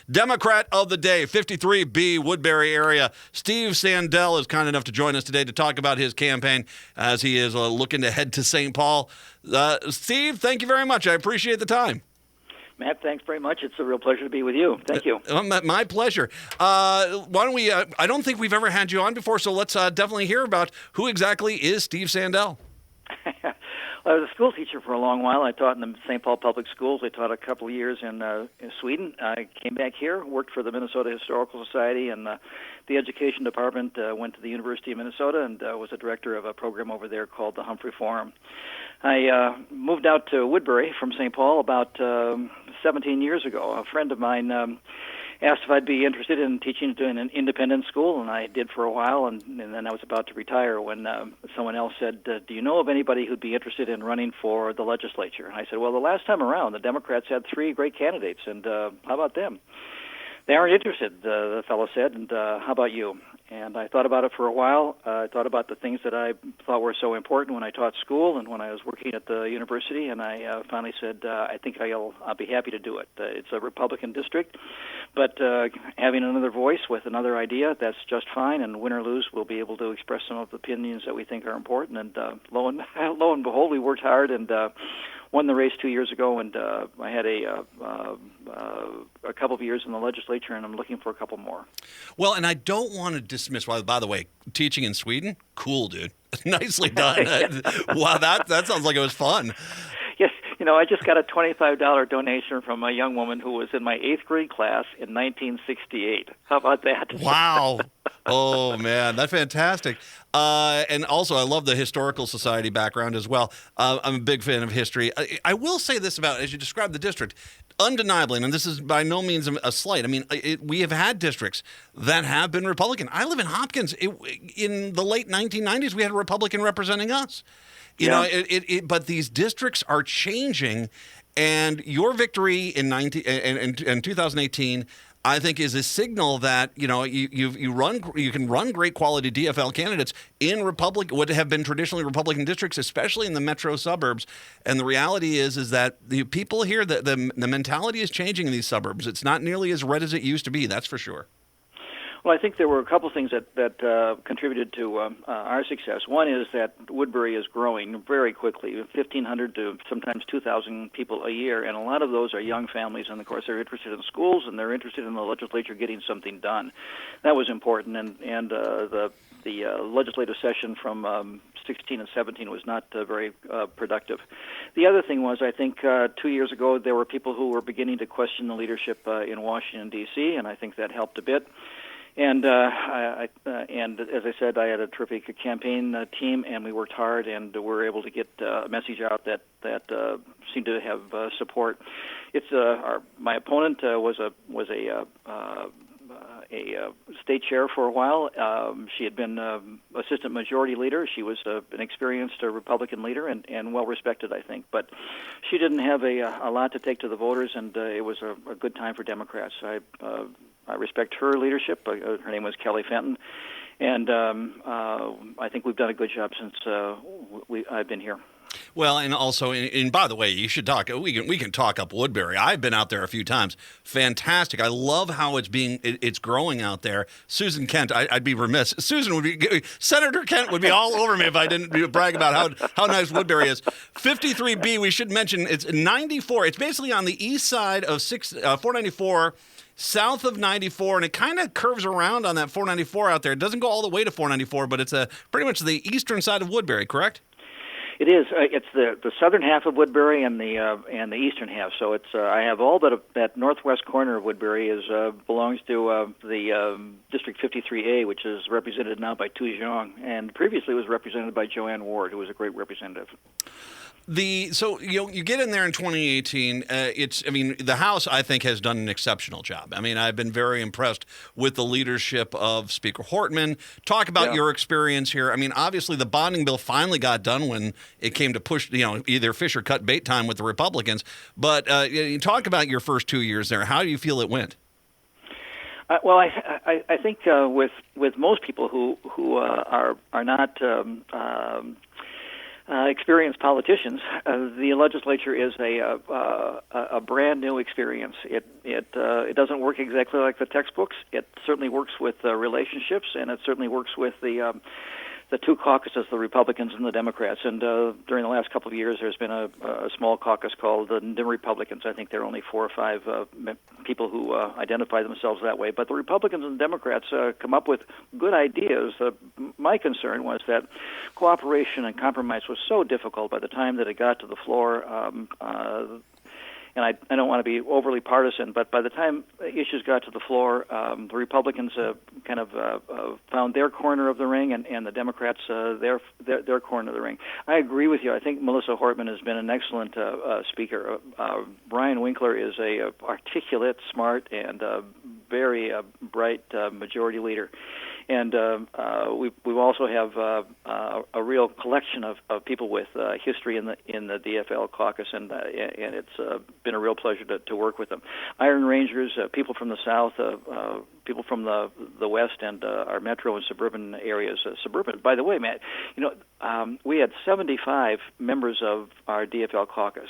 Democrat of the day, 53B, Woodbury area. Steve Sandell is kind enough to join us today to talk about his campaign as he is looking to head to St. Paul. Steve, thank you very much. I appreciate the time. Matt, thanks very much. It's a real pleasure to be with you. Thank you. My pleasure. Why don't we, I don't think we've ever had you on before, so let's definitely hear about who exactly is Steve Sandell. I was a school teacher for a long while. I taught in the St. Paul Public Schools. I taught a couple of years in Sweden. I came back here, worked for the Minnesota Historical Society and the Education Department, went to the University of Minnesota, and was a director of a program over there called the Humphrey Forum. I moved out to Woodbury from St. Paul about 17 years ago. A friend of mine asked if I'd be interested in teaching in an independent school, and I did for a while, and then I was about to retire when someone else said, do you know of anybody who'd be interested in running for the legislature? And I said, well, the last time around, the Democrats had 3 great candidates, and how about them? They aren't interested, the fellow said, and how about you? And I thought about it for a while. I thought about the things that I thought were so important when I taught school and when I was working at the university, and I finally said, I think I'll be happy to do it. It's a Republican district, but having another voice with another idea, that's just fine, and win or lose, we'll be able to express some of the opinions that we think are important. And lo and behold, we worked hard and won the race 2 years ago, and I had a couple of years in the legislature, and I'm looking for a couple more. Well, and I don't want to dismiss, by the way, teaching in Sweden, cool, dude. Nicely done. Wow, that sounds like it was fun. Yes, I just got a $25 donation from a young woman who was in my 8th grade class in 1968. How about that? Wow. Oh, man, that's fantastic. And also, I love the Historical Society background as well. I'm a big fan of history. I will say this about, as you described the district, undeniably, and this is by no means a slight, I mean, we have had districts that have been Republican. I live in Hopkins. In the late 1990s, we had a Republican representing us. You know, but these districts are changing, and your victory in 2018, I think, is a signal that you can run great quality DFL candidates in would have been traditionally Republican districts, especially in the metro suburbs. And the reality is that the people here, the mentality is changing in these suburbs. It's not nearly as red as it used to be. That's for sure. Well, I think there were a couple things that contributed to our success. One is that Woodbury is growing very quickly, 1,500 to sometimes 2,000 people a year, and a lot of those are young families, and of course they're interested in schools and they're interested in the legislature getting something done. That was important, and the legislative session from 16 and 17 was not very productive. The other thing was, I think 2 years ago there were people who were beginning to question the leadership in Washington, D.C., and I think that helped a bit. And and as I said, I had a terrific campaign team, and we worked hard, and we were able to get a message out that seemed to have support. It's my opponent was a state chair for a while. She had been assistant majority leader. She was an experienced Republican leader and well respected, I think. But she didn't have a lot to take to the voters, and it was a good time for Democrats. I respect her leadership. Her name was Kelly Fenton, and I think we've done a good job since I've been here. Well, and also, and by the way, you should talk. We can talk up Woodbury. I've been out there a few times. Fantastic. I love how it's growing out there. Susan Kent, I'd be remiss. Senator Kent would be all over me if I didn't brag about how nice Woodbury is. 53B, we should mention, it's 94. It's basically on the east side of 494. South of 94, and it kind of curves around on that 494 out there. It doesn't go all the way to 494, but it's pretty much the eastern side of Woodbury, correct? It is. It's the southern half of Woodbury and the eastern half. So it's I have all that northwest corner of Woodbury belongs to the District 53A, which is represented now by Tu Zhang, and previously was represented by Joanne Ward, who was a great representative. So you get in there in 2018. The House, I think, has done an exceptional job. I mean, I've been very impressed with the leadership of Speaker Hortman. Talk about your experience here. I mean, obviously the bonding bill finally got done when it came to push, either fish or cut bait time with the Republicans. But you talk about your first 2 years there. How do you feel it went? Well, I think with most people who are not experienced politicians. The legislature is a brand new experience. It doesn't work exactly like the textbooks. It certainly works with relationships, and it certainly works with the two caucuses, the Republicans and the Democrats. And during the last couple of years, there's been a small caucus called the Republicans. I think there are only 4 or 5 people who identify themselves that way. But the Republicans and Democrats come up with good ideas. My concern was that cooperation and compromise was so difficult by the time that it got to the floor. And I don't want to be overly partisan, but by the time issues got to the floor, the Republicans kind of found their corner of the ring, and the Democrats their corner of the ring. I agree with you. I think Melissa Hortman has been an excellent speaker. Brian Winkler is a articulate, smart, and very bright majority leader. And we also have a real collection of people with history in the DFL caucus, and it's been a real pleasure to work with them. Iron Rangers, people from the South, people from the West, and our metro and suburban areas. Suburban, by the way, Matt, we had 75 members of our DFL caucus.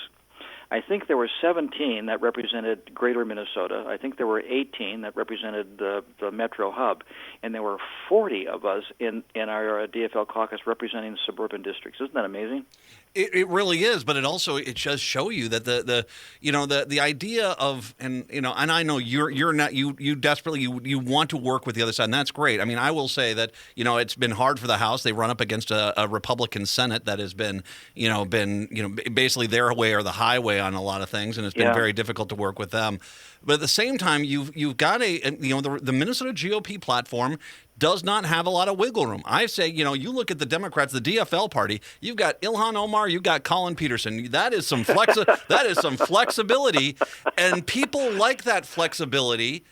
I think there were 17 that represented Greater Minnesota. I think there were 18 that represented the Metro Hub, and there were 40 of us in our DFL caucus representing suburban districts. Isn't that amazing? It really is, but it does show you that the idea of and I know you're not you desperately you want to work with the other side, and that's great. I mean, I will say that it's been hard for the House. They run up against a Republican Senate that has been basically their way or the highway on a lot of things, and it's been very difficult to work with them. But at the same time, you've got the Minnesota GOP platform does not have a lot of wiggle room. I say, you look at the Democrats, the DFL party, you've got Ilhan Omar, you've got Colin Peterson. That is some flexibility, and people like that flexibility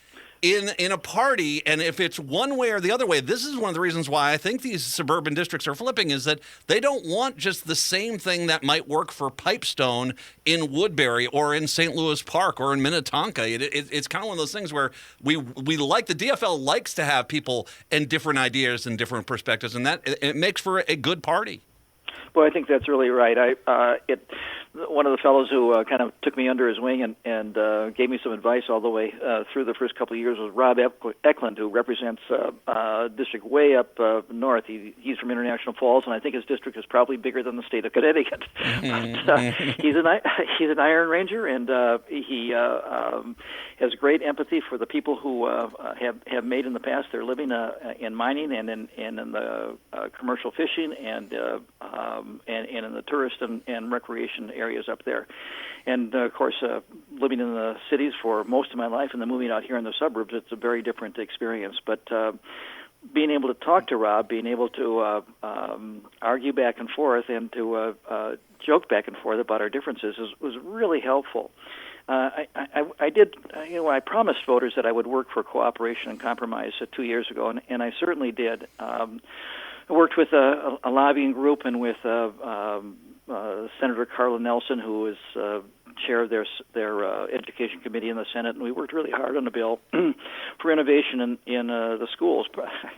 in a party. And if it's one way or the other way, this is one of the reasons why I think these suburban districts are flipping, is that they don't want just the same thing that might work for Pipestone in Woodbury or in St. Louis Park or in Minnetonka. It's kind of one of those things where we like, the DFL likes to have people and different ideas and different perspectives, and that it makes for a good party. Well, I think that's really right. One of the fellows who kind of took me under his wing and gave me some advice all the way through the first couple of years was Rob Eklund, who represents a district way up north. He's from International Falls, and I think his district is probably bigger than the state of Connecticut. He's an Iron Ranger, and he has great empathy for the people who have made in the past their living in mining and in the commercial fishing and in the tourist and recreation areas up there. And, of course, living in the cities for most of my life and then moving out here in the suburbs, it's a very different experience. But being able to talk to Rob, being able to argue back and forth and to joke back and forth about our differences was really helpful. I did, I promised voters that I would work for cooperation and compromise 2 years ago, and I certainly did. I worked with a lobbying group and with Senator Carla Nelson, who is chair of their education committee in the Senate, and we worked really hard on the bill for innovation in the schools,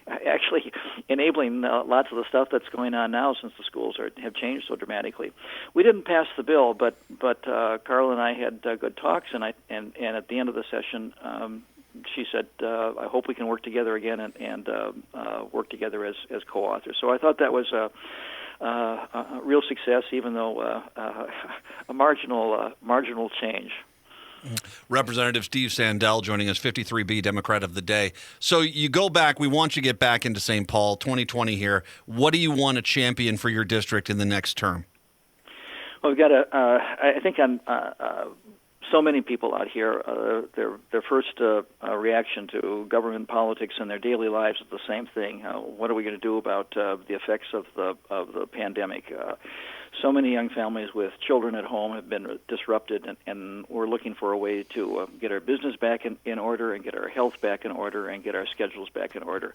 actually enabling lots of the stuff that's going on now since the schools have changed so dramatically. We didn't pass the bill, but Carla and I had good talks, and at the end of the session, she said, I hope we can work together again and work together as co-authors. So I thought that was a real success, even though a marginal change. Representative Steve Sandell joining us, 53B Democrat of the Day. So you go back, we want you to get back into St. Paul, 2020 here. What do you want to champion for your district in the next term? Well, we've got I think so many people out here, their first reaction to government politics and their daily lives is the same thing. What are we going to do about the effects of the pandemic? So many young families with children at home have been disrupted, and we're looking for a way to get our business back in order and get our health back in order and get our schedules back in order.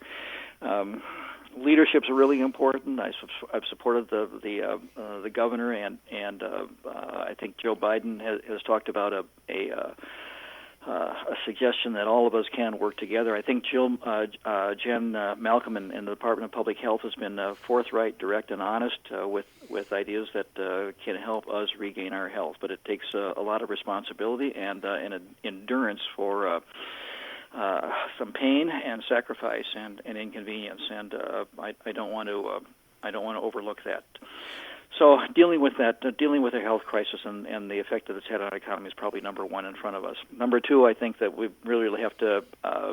Leadership's really important. I've supported the governor, and I think Joe Biden has talked about a suggestion that all of us can work together. I think Jen Malcolm in the Department of Public Health has been forthright, direct, and honest with ideas that can help us regain our health. But it takes a lot of responsibility and an endurance for some pain and sacrifice and inconvenience. And I don't want to overlook that. So dealing with the health crisis and the effect that it's had on our economy is probably number one in front of us. Number two, I think that we really have to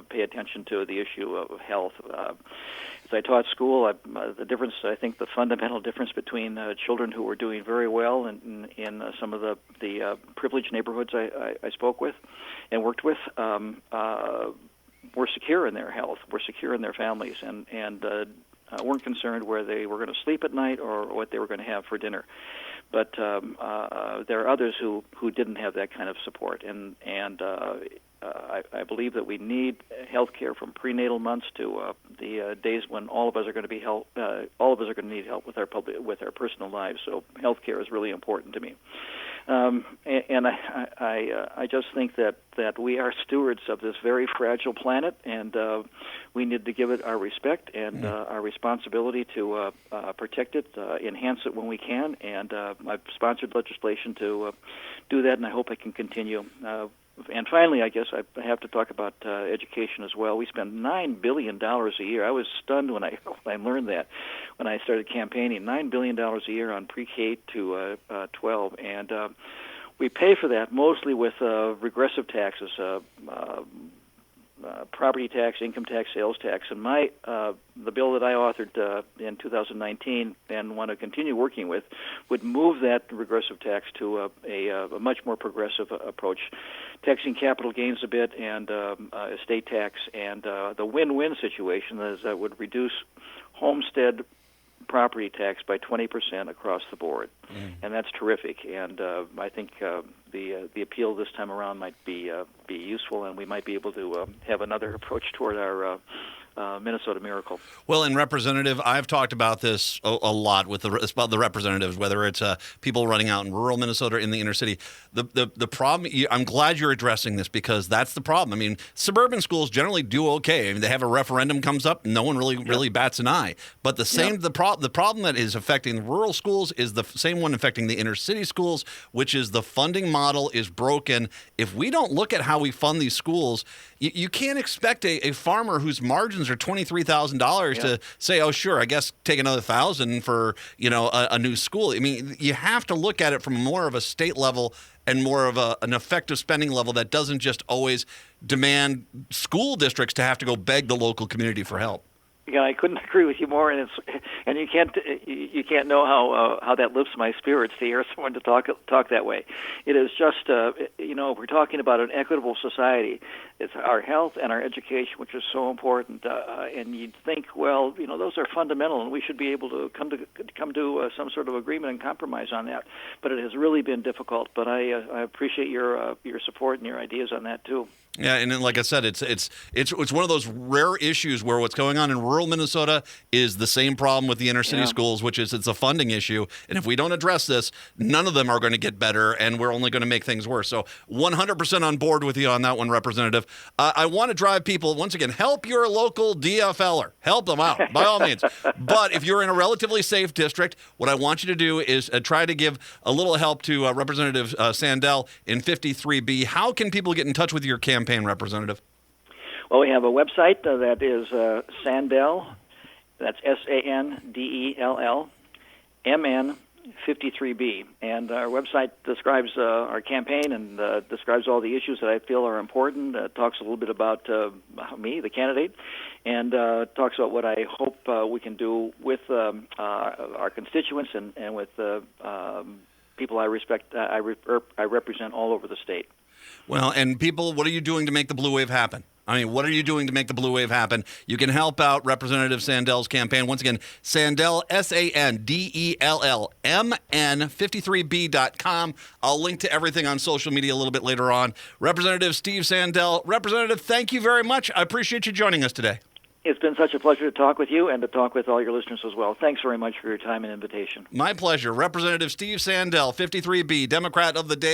pay attention to the issue of health. As I taught school, the fundamental difference between children who were doing very well in some of the privileged neighborhoods I spoke with and worked with were secure in their health, were secure in their families, and weren't concerned where they were going to sleep at night or what they were going to have for dinner. But there are others who didn't have that kind of support, and I believe that we need health care from prenatal months to the days when all of us are going to need help with our personal lives. So health care is really important to me. And I just think that we are stewards of this very fragile planet, and we need to give it our respect and our responsibility to protect it, enhance it when we can. And I've sponsored legislation to do that, and I hope I can continue. And finally, I guess I have to talk about education as well. We spend $9 billion a year. I was stunned when I learned that when I started campaigning. $9 billion a year on pre-K to 12. And we pay for that mostly with regressive taxes, property tax, income tax, sales tax. And the bill that I authored in 2019 and want to continue working with would move that regressive tax to a much more progressive approach, taxing capital gains a bit and estate tax. And the win-win situation is that would reduce homestead property tax by 20% across the board, and that's terrific. And I think the appeal this time around might be useful, and we might be able to have another approach toward our Minnesota Miracle. Well, and Representative, I've talked about this a lot with the representatives, whether it's people running out in rural Minnesota, in the inner city. The problem, I'm glad you're addressing this, because that's the problem. I mean, suburban schools generally do okay. I mean, they have a referendum comes up, no one really bats an eye. But the problem that is affecting rural schools is the same one affecting the inner city schools, which is the funding model is broken. If we don't look at how we fund these schools, you can't expect a farmer whose margins are $23,000 to say, oh, sure, I guess take another $1,000 for a new school. I mean, you have to look at it from more of a state level and more of an effective spending level that doesn't just always demand school districts to have to go beg the local community for help. Yeah, I couldn't agree with you more, and you can't know how that lifts my spirits to hear someone to talk that way. It is just we're talking about an equitable society. It's our health and our education, which is so important. And you'd think, well, those are fundamental, and we should be able to come to some sort of agreement and compromise on that. But it has really been difficult. But I appreciate your support and your ideas on that too. Yeah, and then, like I said, it's one of those rare issues where what's going on in rural Minnesota is the same problem with the inner city schools, which is it's a funding issue. And if we don't address this, none of them are going to get better, and we're only going to make things worse. So 100% on board with you on that one, Representative. I want to drive people, once again, help your local DFLer. Help them out, by all means. But if you're in a relatively safe district, what I want you to do is try to give a little help to Representative Sandell in 53B. How can people get in touch with your campaign, Representative? Well, we have a website that is Sandell, that's Sandell, MN53B. And our website describes our campaign and describes all the issues that I feel are important, talks a little bit about me, the candidate, and talks about what I hope we can do with our constituents and with people I respect, I represent all over the state. Well, and people, what are you doing to make the blue wave happen? I mean, what are you doing to make the blue wave happen? You can help out Representative Sandell's campaign. Once again, Sandell, Sandell, MN53B.com. I'll link to everything on social media a little bit later on. Representative Steve Sandell. Representative, thank you very much. I appreciate you joining us today. It's been such a pleasure to talk with you and to talk with all your listeners as well. Thanks very much for your time and invitation. My pleasure. Representative Steve Sandell, 53B, Democrat of the Day.